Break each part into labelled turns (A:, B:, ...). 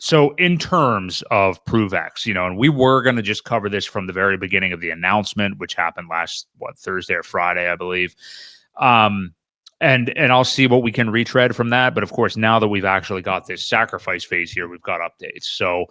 A: So in terms of ProveX, and we were going to just cover this from the very beginning of the announcement, which happened last, Thursday or Friday, I believe. And I'll see what we can retread from that. But of course, now that we've actually got this sacrifice phase here, we've got updates. So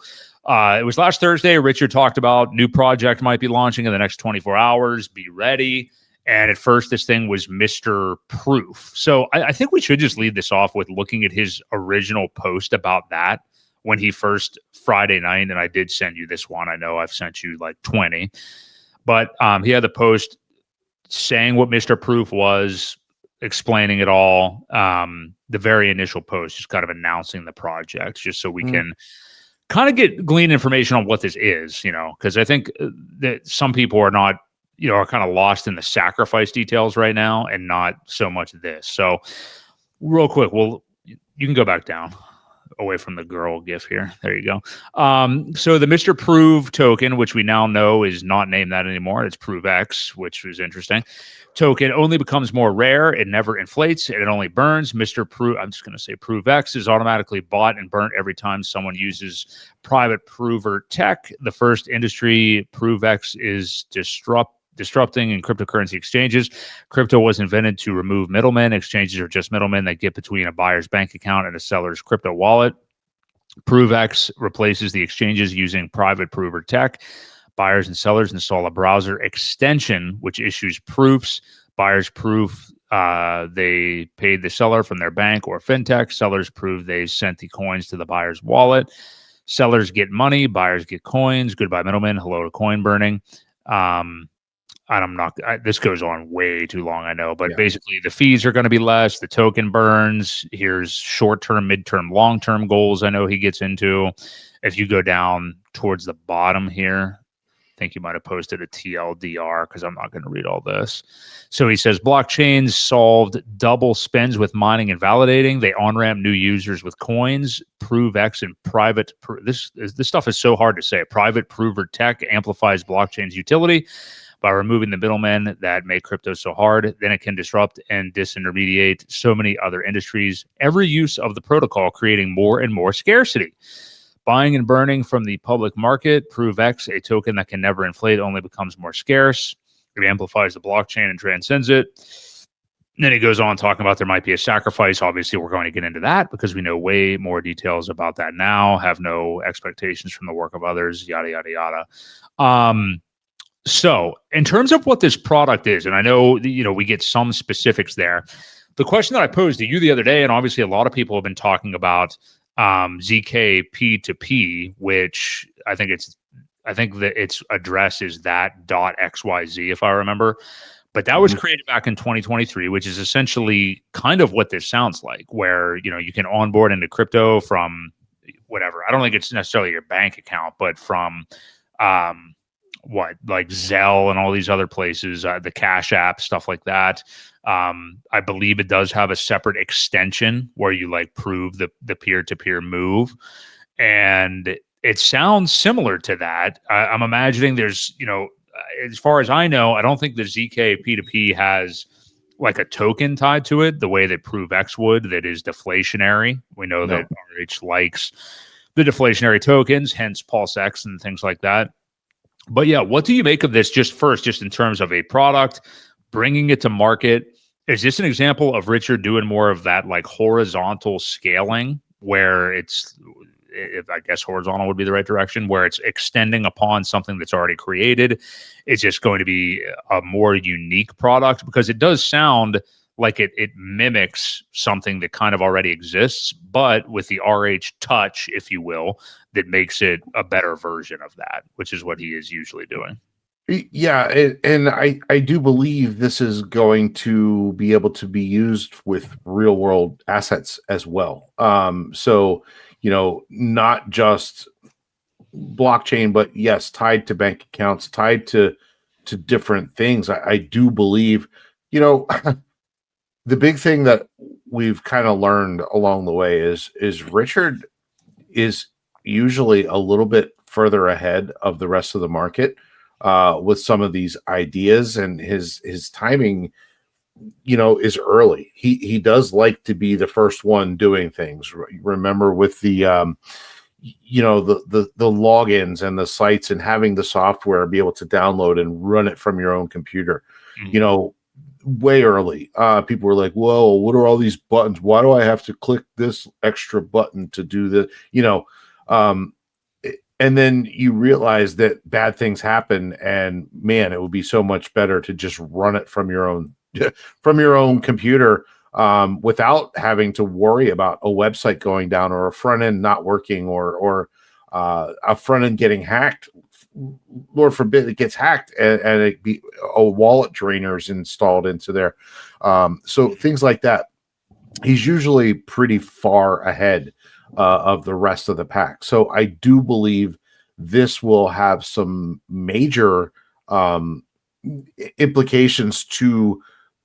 A: it was last Thursday. Richard talked about new project might be launching in the next 24 hours. Be ready. And at first, this thing was Mr. Proof. So I think we should just lead this off with looking at his original post about that when he first Friday night. And I did send you this one. I know I've sent you like 20. But he had the post saying what Mr. Proof was, explaining it all. The very initial post, just kind of announcing the project, just so we can kind of glean information on what this is, because I think that some people are not, are kind of lost in the sacrifice details right now and not so much this. So real quick, you can go back down away from the girl gif here. There you go. So the Mr. Prove token, which we now know is not named that anymore. It's ProveX, which was interesting. Token only becomes more rare. It never inflates. It only burns. Mr. Prove, I'm just going to say ProveX is automatically bought and burnt every time someone uses private prover tech. The first industry ProveX is disrupting in cryptocurrency exchanges. Crypto was invented to remove middlemen. Exchanges are just middlemen that get between a buyer's bank account and a seller's crypto wallet. ProveX replaces the exchanges using private prover tech. Buyers and sellers install a browser extension which issues proofs. Buyers prove they paid the seller from their bank or fintech. Sellers prove they sent the coins to the buyer's wallet. Sellers get money. Buyers get coins. Goodbye middlemen. Hello to coin burning. This goes on way too long, I know, but basically the fees are going to be less. The token burns. Here's short-term, mid-term, long-term goals I know he gets into. If you go down towards the bottom here, I think you might have posted a TLDR because I'm not going to read all this. So he says blockchains solved double spends with mining and validating. They on-ramp new users with coins. ProveX and private. This stuff is so hard to say. Private prover tech amplifies blockchain's utility by removing the middlemen that make crypto so hard. Then it can disrupt and disintermediate so many other industries. Every use of the protocol creating more and more scarcity. Buying and burning from the public market. ProveX, a token that can never inflate, only becomes more scarce. It amplifies the blockchain and transcends it. And then he goes on talking about there might be a sacrifice. Obviously, we're going to get into that because we know way more details about that now, have no expectations from the work of others, yada, yada, yada. So in terms of what this product is, and I know, we get some specifics there. The question that I posed to you the other day, and obviously a lot of people have been talking about ZK P2P, which I think that its address is that .xyz, if I remember. But that was created back in 2023, which is essentially kind of what this sounds like, where, you can onboard into crypto from whatever. I don't think it's necessarily your bank account, but from like Zelle and all these other places, the Cash App, stuff like that. I believe it does have a separate extension where you prove the peer-to-peer move. And it sounds similar to that. I'm imagining there's, as far as I know, I don't think the ZK P2P has like a token tied to it the way that ProveX would, that is deflationary. We know that RH likes the deflationary tokens, hence PulseX and things like that. But yeah, what do you make of this just in terms of a product, bringing it to market? Is this an example of Richard doing more of that horizontal scaling where I guess horizontal would be the right direction, where it's extending upon something that's already created? It's just going to be a more unique product because it does sound like it mimics something that kind of already exists, but with the RH touch, if you will, that makes it a better version of that, which is what he is usually doing.
B: Yeah, and I do believe this is going to be able to be used with real world assets as well. So, not just blockchain, but yes, tied to bank accounts, tied to different things. I do believe, the big thing that we've kind of learned along the way is Richard is usually a little bit further ahead of the rest of the market with some of these ideas, and his timing, is early. He does like to be the first one doing things. Remember with the the logins and the sites and having the software be able to download and run it from your own computer. Way early, people were like, whoa, what are all these buttons? Why do I have to click this extra button to do this? And then you realize that bad things happen, and man, it would be so much better to just run it from your own computer, without having to worry about a website going down or a front end not working or a front end getting hacked. Lord forbid it gets hacked and it be a wallet drainers installed into there. So things like that. He's usually pretty far ahead of the rest of the pack. So I do believe this will have some major implications to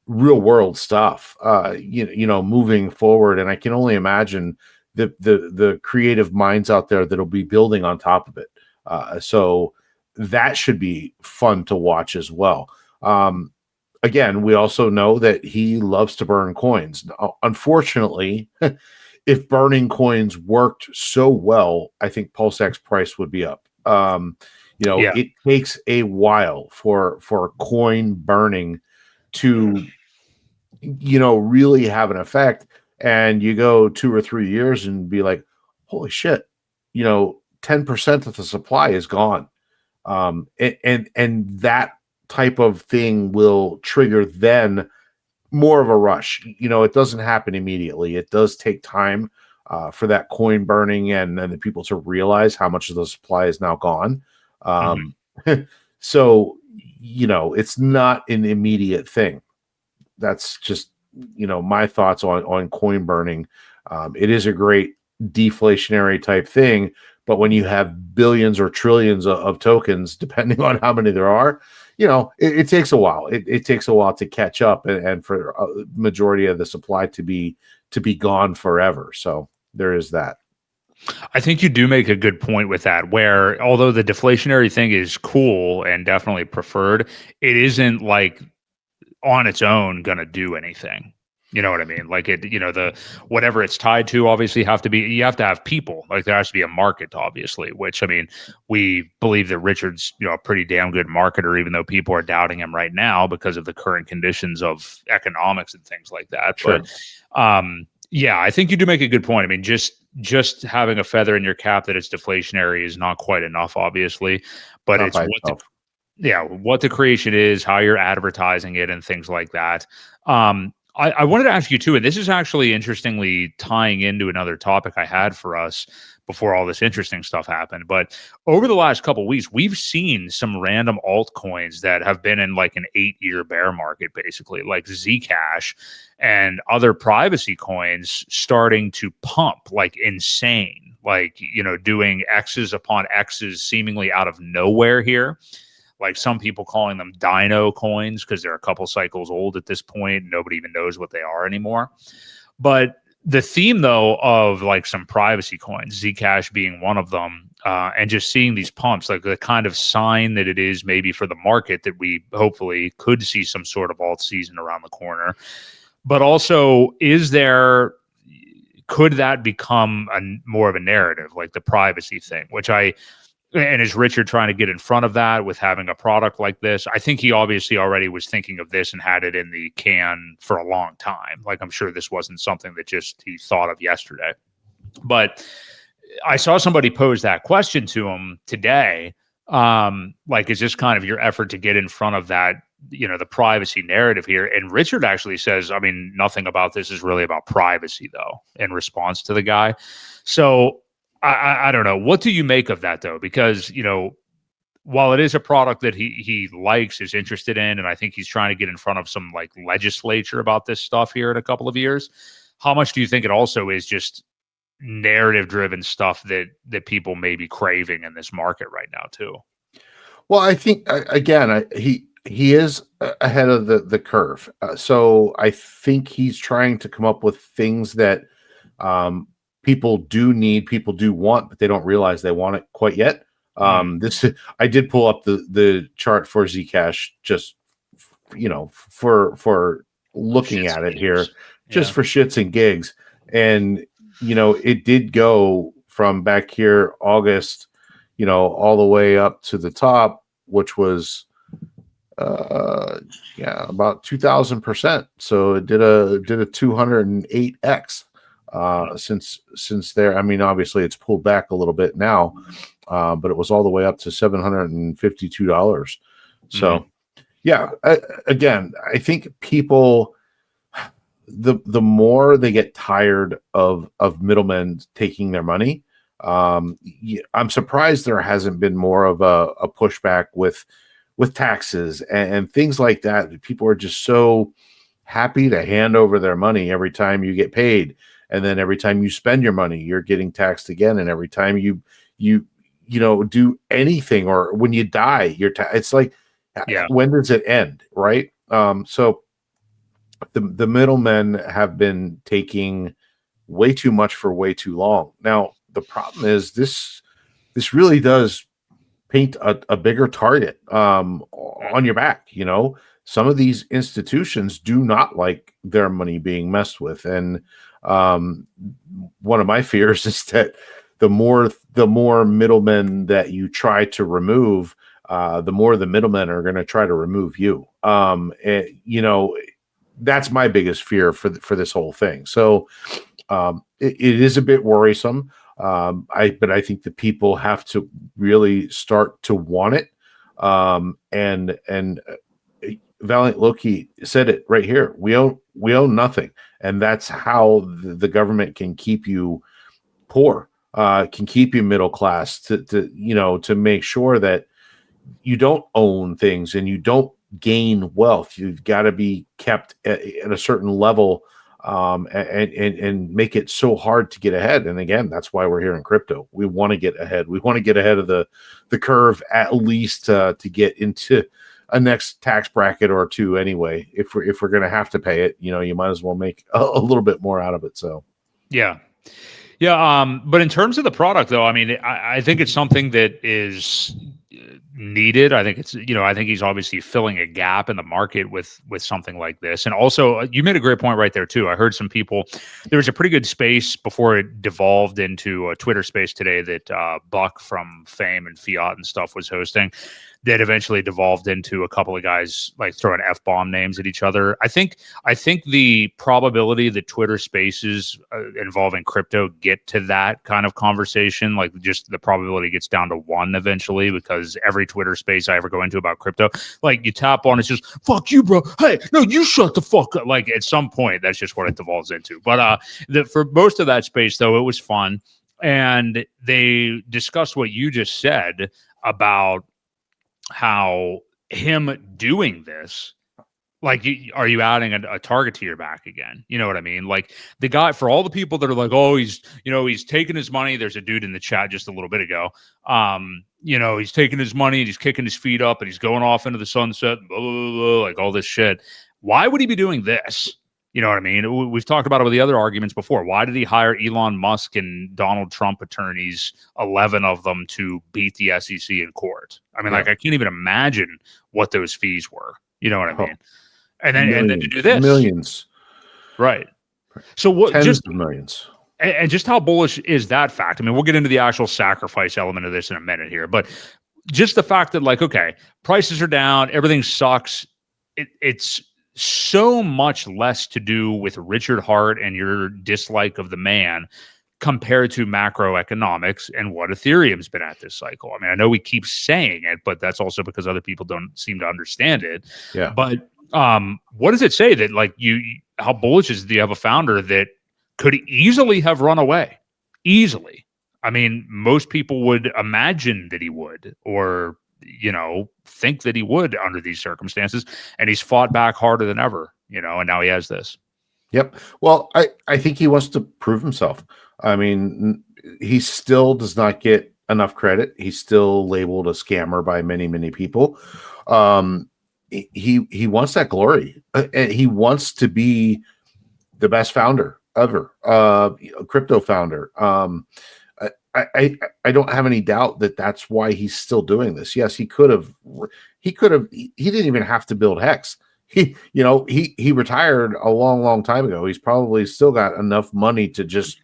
B: real world stuff, moving forward. And I can only imagine the creative minds out there that'll be building on top of it. So that should be fun to watch as well. Again, we also know that he loves to burn coins. Unfortunately, if burning coins worked so well, I think PulseX price would be up. It takes a while for coin burning to, really have an effect. And you go 2 or 3 years and be like, holy shit, 10% of the supply is gone. And that type of thing will trigger then more of a rush. It doesn't happen immediately. It does take time for that coin burning and the people to realize how much of the supply is now gone. So, it's not an immediate thing. That's just, my thoughts on coin burning. It is a great deflationary type thing, but when you have billions or trillions of tokens, depending on how many there are, it takes a while. It takes a while to catch up and for a majority of the supply to be gone forever. So there is that.
A: I think you do make a good point with that, where although the deflationary thing is cool and definitely preferred, it isn't like on its own going to do anything. You know what I mean? Like the whatever it's tied to, obviously you have to have people. Like there has to be a market, obviously, which, I mean, we believe that Richard's, a pretty damn good marketer, even though people are doubting him right now because of the current conditions of economics and things like that.
B: Sure.
A: But yeah, I think you do make a good point. I mean, just having a feather in your cap that it's deflationary is not quite enough, obviously, but
B: Not
A: it's
B: by
A: what
B: itself.
A: what the creation is, how you're advertising it, and things like that. I wanted to ask you too, and this is actually interestingly tying into another topic I had for us before all this interesting stuff happened. But over the last couple of weeks, we've seen some random altcoins that have been in like an 8-year bear market, basically, like Zcash and other privacy coins starting to pump like insane, like, doing X's upon X's seemingly out of nowhere here. Like some people calling them dino coins because they're a couple cycles old at this point. Nobody even knows what they are anymore. But the theme, though, of like some privacy coins, Zcash being one of them, and just seeing these pumps, like the kind of sign that it is maybe for the market that we hopefully could see some sort of alt season around the corner. But also, could that become more of a narrative, like the privacy thing, and is Richard trying to get in front of that with having a product like this? I think he obviously already was thinking of this and had it in the can for a long time. Like, I'm sure this wasn't something that just he thought of yesterday. But I saw somebody pose that question to him today. Like, is this kind of your effort to get in front of that, the privacy narrative here? And Richard actually says, I mean, nothing about this is really about privacy, though, in response to the guy. So I don't know. What do you make of that, though? Because, while it is a product that he likes, is interested in, and I think he's trying to get in front of some like legislature about this stuff here in a couple of years, how much do you think it also is just narrative driven stuff that people may be craving in this market right now too?
B: Well, I think again, he is ahead of the curve. So I think he's trying to come up with things that people do need, people do want, but they don't realize they want it quite yet. I did pull up the chart for Zcash just for looking at it here, just for shits and gigs, and it did go from back here August, all the way up to the top, which was about 2,000%. So it did a 208x since there. I mean, obviously it's pulled back a little bit now, but it was all the way up to $752. So again, I think people, the more they get tired of middlemen taking their money, I'm surprised there hasn't been more of a pushback with taxes and things like that. People are just so happy to hand over their money every time you get paid, and then every time you spend your money, you're getting taxed again, and every time you do anything, or when you die, it's like, when does it end, right? So the middlemen have been taking way too much for way too long. Now the problem is this really does paint a bigger target on your back. Some of these institutions do not like their money being messed with, and one of my fears is that the more middlemen that you try to remove, the more the middlemen are going to try to remove you. That's my biggest fear for this whole thing. So it is a bit worrisome. But I think the people have to really start to want it. And Valiant Loki said it right here. We own nothing, and that's how the government can keep you poor, can keep you middle class, to make sure that you don't own things and you don't gain wealth. You've got to be kept at a certain level. And make it so hard to get ahead. And again, that's why we're here in crypto. We want to get ahead. We want to get ahead of the curve, at least to get into a next tax bracket or two. Anyway, if we're going to have to pay it, you might as well make a little bit more out of it. So,
A: yeah. But in terms of the product, though, I mean, I think it's something that is needed. I think I think he's obviously filling a gap in the market with something like this. And also, you made a great point right there too. I heard some people, there was a pretty good space before it devolved into a Twitter space today that Buck from Fame and Fiat and stuff was hosting, that eventually devolved into a couple of guys like throwing F-bomb names at each other. I think the probability that Twitter spaces involving crypto get to that kind of conversation, like just the probability gets down to 1 eventually, because every Twitter space I ever go into about crypto, like you tap on, it's just, fuck you, bro. Hey, no, you shut the fuck up. Like at some point, that's just what it devolves into. But for most of that space, though, it was fun. And they discussed what you just said about how him doing this, like, are you adding a target to your back again? You know what I mean? Like the guy, for all the people that are like, oh, he's taking his money. There's a dude in the chat just a little bit ago. He's taking his money and he's kicking his feet up and he's going off into the sunset, blah, blah, blah, blah, like all this shit. Why would he be doing this? You know what I mean? We've talked about it with the other arguments before. Why did he hire Elon Musk and Donald Trump attorneys, 11 of them, to beat the SEC in court? I mean, like, I can't even imagine what those fees were. You know what I mean? And then to do this.
B: Millions.
A: Right. So what?
B: Tens of millions.
A: And just how bullish is that fact? I mean, we'll get into the actual sacrifice element of this in a minute here. But just the fact that, like, okay, prices are down, everything sucks. It's so much less to do with Richard Hart and your dislike of the man compared to macroeconomics and what Ethereum's been at this cycle. I mean, I know we keep saying it, but that's also because other people don't seem to understand it.
B: Yeah.
A: But what does it say that, like, how bullish do you have a founder that could easily have run away? Easily. I mean, most people would imagine that he would, or think that he would under these circumstances, and he's fought back harder than ever, and now he has this.
B: Yep. Well, I think he wants to prove himself. I mean, he still does not get enough credit. He's still labeled a scammer by many, many people. He wants that glory. And he wants to be the best founder ever, crypto founder. I don't have any doubt that that's why he's still doing this. Yes, he didn't even have to build Hex. He retired a long time ago. He's probably still got enough money to just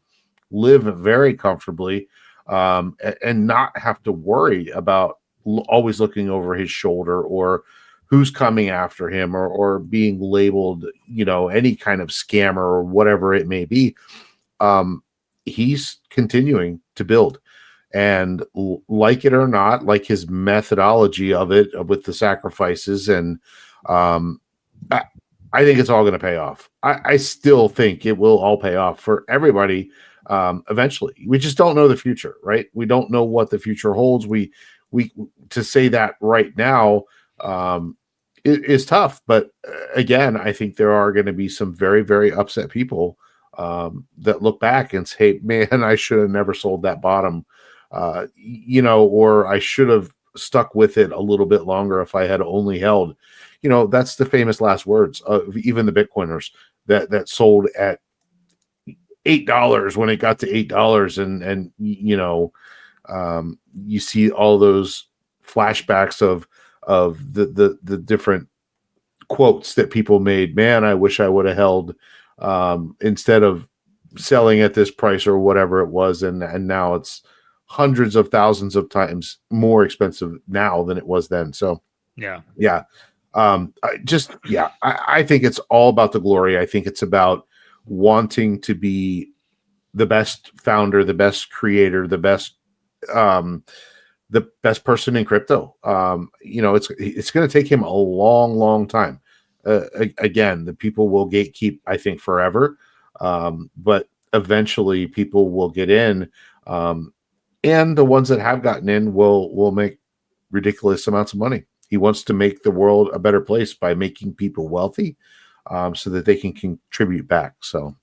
B: live very comfortably, and not have to worry about always looking over his shoulder, or who's coming after him, or being labeled, any kind of scammer or whatever it may be. um, he's continuing to build. And like it or not, like his methodology of it, with the sacrifices, and um, I, I think it's all going to pay off. I still think it will all pay off for everybody, eventually. We just don't know the future, right? We don't know what the future holds. We to say that right now, is tough. But again, I think there are going to be some very, very upset people, that look back and say, "Man, I should have never sold that bottom," or I should have stuck with it a little bit longer if I had only held. That's the famous last words of even the Bitcoiners that sold at $8 when it got to $8, and you see all those flashbacks of the different quotes that people made. Man, I wish I would have held, instead of selling at this price or whatever it was, and now it's hundreds of thousands of times more expensive now than it was then. So yeah. I think it's all about the glory. I think it's about wanting to be the best founder, the best creator, um, the best person in crypto. It's going to take him a long, long time. Again, the people will gatekeep, I think, forever, but eventually people will get in, and the ones that have gotten in will make ridiculous amounts of money. He wants to make the world a better place by making people wealthy, so that they can contribute back. So